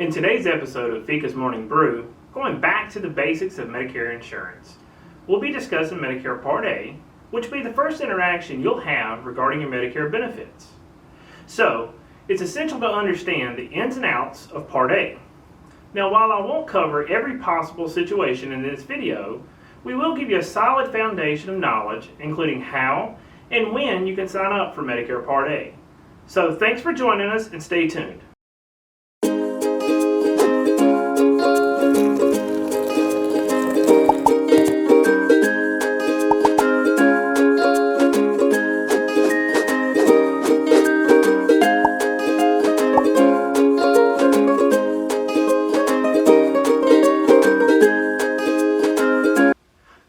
In today's episode of Fika's Morning Brew, going back to the basics of Medicare insurance, we'll be discussing Medicare Part A, which will be the first interaction you'll have regarding your Medicare benefits. So, it's essential to understand the ins and outs of Part A. Now, while I won't cover every possible situation in this video, we will give you a solid foundation of knowledge, including how and when you can sign up for Medicare Part A. So, thanks for joining us and stay tuned.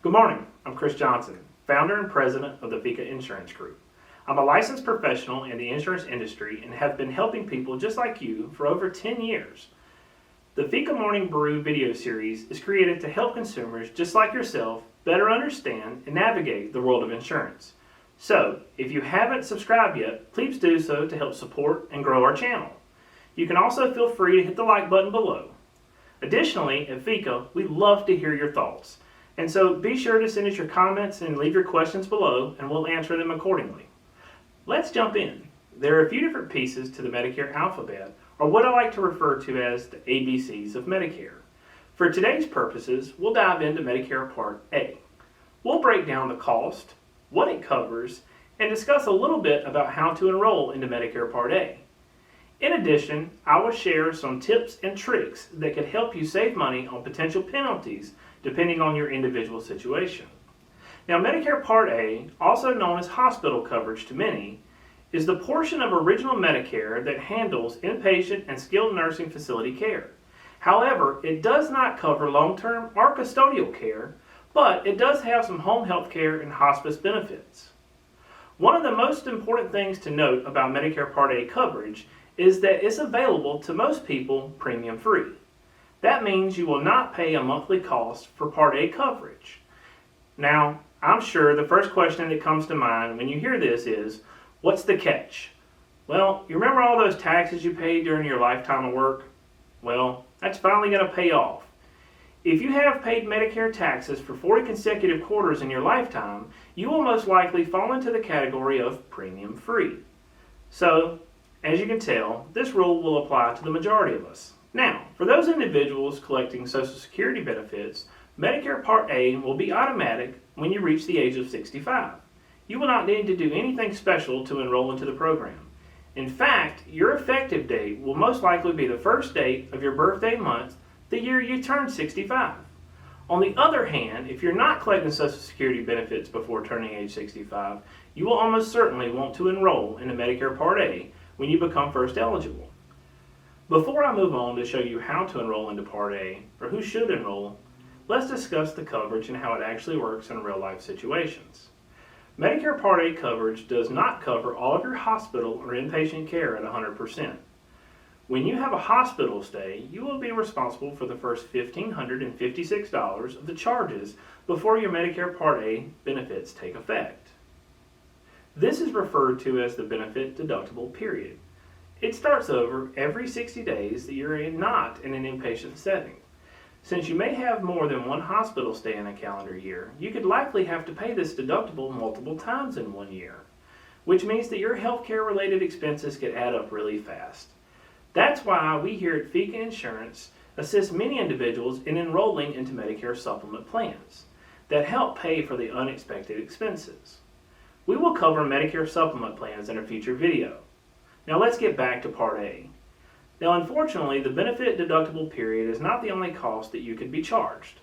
Good morning, I'm Chris Johnson, founder and president of the Fika Insurance Group. I'm a licensed professional in the insurance industry and have been helping people just like you for over 10 years. The Fika Morning Brew video series is created to help consumers just like yourself better understand and navigate the world of insurance. So, if you haven't subscribed yet, please do so to help support and grow our channel. You can also feel free to hit the like button below. Additionally, at Fika, we love to hear your thoughts. And so be sure to send us your comments and leave your questions below and we'll answer them accordingly. Let's jump in. There are a few different pieces to the Medicare alphabet, or what I like to refer to as the ABCs of Medicare. For today's purposes, we'll dive into Medicare Part A. We'll break down the cost, what it covers, and discuss a little bit about how to enroll into Medicare Part A. In addition, I will share some tips and tricks that could help you save money on potential penalties depending on your individual situation. Now, Medicare Part A, also known as hospital coverage to many, is the portion of original Medicare that handles inpatient and skilled nursing facility care. However, it does not cover long-term or custodial care, but it does have some home health care and hospice benefits. One of the most important things to note about Medicare Part A coverage is that it's available to most people premium-free. That means you will not pay a monthly cost for Part A coverage. Now, I'm sure the first question that comes to mind when you hear this is, what's the catch? Well, you remember all those taxes you paid during your lifetime of work? Well, that's finally going to pay off. If you have paid Medicare taxes for 40 consecutive quarters in your lifetime, you will most likely fall into the category of premium-free. So, as you can tell, this rule will apply to the majority of us. Now, for those individuals collecting Social Security benefits, Medicare Part A will be automatic when you reach the age of 65. You will not need to do anything special to enroll into the program. In fact, your effective date will most likely be the first date of your birthday month, the year you turn 65. On the other hand, if you're not collecting Social Security benefits before turning age 65, you will almost certainly want to enroll into Medicare Part A when you become first eligible. Before I move on to show you how to enroll into Part A, or who should enroll, let's discuss the coverage and how it actually works in real-life situations. Medicare Part A coverage does not cover all of your hospital or inpatient care at 100%. When you have a hospital stay, you will be responsible for the first $1,556 of the charges before your Medicare Part A benefits take effect. This is referred to as the benefit deductible period. It starts over every 60 days that you're not in an inpatient setting. Since you may have more than one hospital stay in a calendar year, you could likely have to pay this deductible multiple times in 1 year, which means that your healthcare related expenses could add up really fast. That's why we here at Fika Insurance assist many individuals in enrolling into Medicare supplement plans that help pay for the unexpected expenses. We will cover Medicare supplement plans in a future video. Now let's get back to Part A. Now, unfortunately, the benefit deductible period is not the only cost that you could be charged.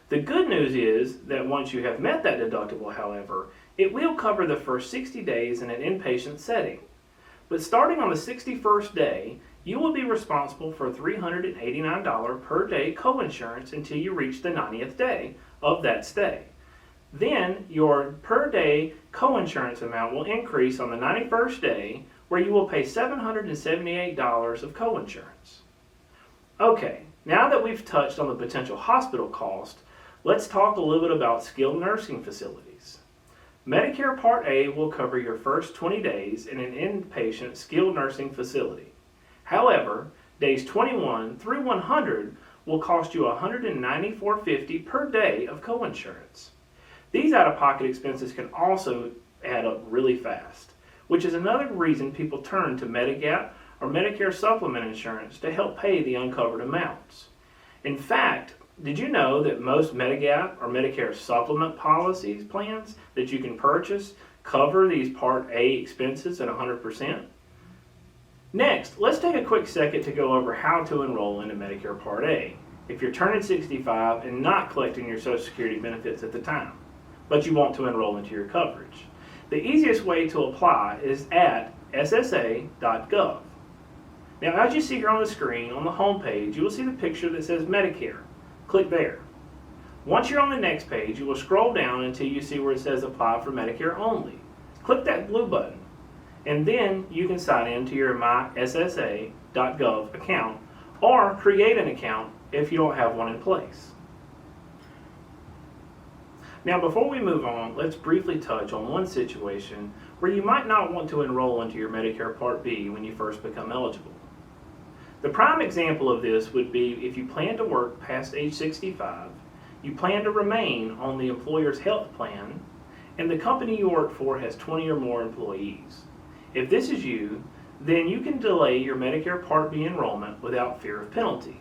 The good news is that once you have met that deductible, however, it will cover the first 60 days in an inpatient setting. But starting on the 61st day, you will be responsible for $389 per day coinsurance until you reach the 90th day of that stay. Then, your per day coinsurance amount will increase on the 91st day, where you will pay $778 of coinsurance. Okay, now that we've touched on the potential hospital cost, let's talk a little bit about skilled nursing facilities. Medicare Part A will cover your first 20 days in an inpatient skilled nursing facility. However, days 21 through 100 will cost you $194.50 per day of coinsurance. These out-of-pocket expenses can also add up really fast, which is another reason people turn to Medigap or Medicare supplement insurance to help pay the uncovered amounts. In fact, did you know that most Medigap or Medicare supplement policies plans that you can purchase cover these Part A expenses at 100%? Next, let's take a quick second to go over how to enroll into Medicare Part A if you're turning 65 and not collecting your Social Security benefits at the time, but you want to enroll into your coverage. The easiest way to apply is at ssa.gov. Now, as you see here on the screen, on the home page, you will see the picture that says Medicare. Click there. Once you're on the next page, you will scroll down until you see where it says Apply for Medicare Only. Click that blue button, and then you can sign in to your myssa.gov account or create an account if you don't have one in place. Now, before we move on, let's briefly touch on one situation where you might not want to enroll into your Medicare Part B when you first become eligible. The prime example of this would be if you plan to work past age 65, you plan to remain on the employer's health plan, and the company you work for has 20 or more employees. If this is you, then you can delay your Medicare Part B enrollment without fear of penalty.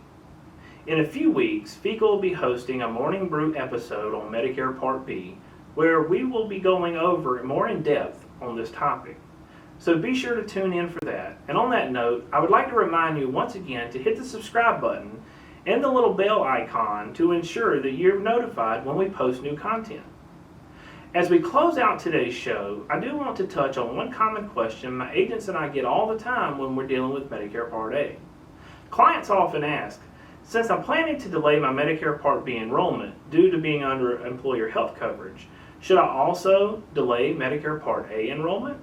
In a few weeks, Fika will be hosting a Morning Brew episode on Medicare Part B, where we will be going over more in depth on this topic. So be sure to tune in for that. And on that note, I would like to remind you once again to hit the subscribe button and the little bell icon to ensure that you're notified when we post new content. As we close out today's show, I do want to touch on one common question my agents and I get all the time when we're dealing with Medicare Part A. Clients often ask, since I'm planning to delay my Medicare Part B enrollment due to being under employer health coverage, should I also delay Medicare Part A enrollment?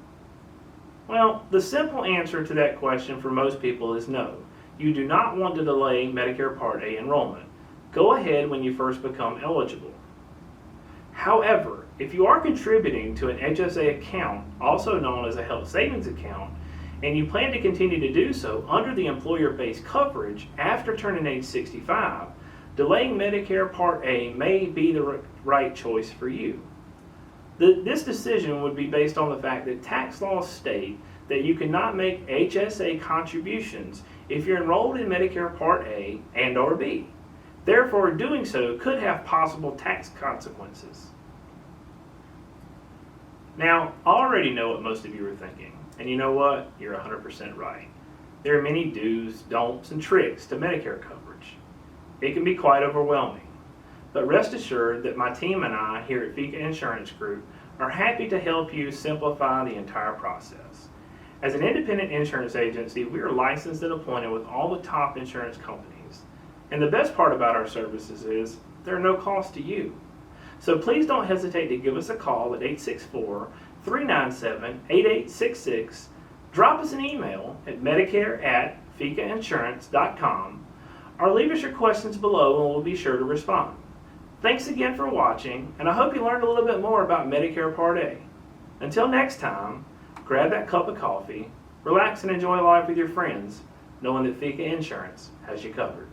Well, the simple answer to that question for most people is no. You do not want to delay Medicare Part A enrollment. Go ahead when you first become eligible. However, if you are contributing to an HSA account, also known as a health savings account, and you plan to continue to do so under the employer-based coverage after turning age 65, delaying Medicare Part A may be the right choice for you. This decision would be based on the fact that tax laws state that you cannot make HSA contributions if you're enrolled in Medicare Part A and or B. Therefore, doing so could have possible tax consequences. Now, I already know what most of you are thinking, and you know what? You're 100% right. There are many do's, don'ts, and tricks to Medicare coverage. It can be quite overwhelming. But rest assured that my team and I here at Fika Insurance Group are happy to help you simplify the entire process. As an independent insurance agency, we are licensed and appointed with all the top insurance companies. And the best part about our services is they're no cost to you. So please don't hesitate to give us a call at 864-397-8866. Drop us an email at medicare@fikainsurance.com or leave us your questions below and we'll be sure to respond. Thanks again for watching, and I hope you learned a little bit more about Medicare Part A. Until next time, grab that cup of coffee, relax and enjoy life with your friends, knowing that Fika Insurance has you covered.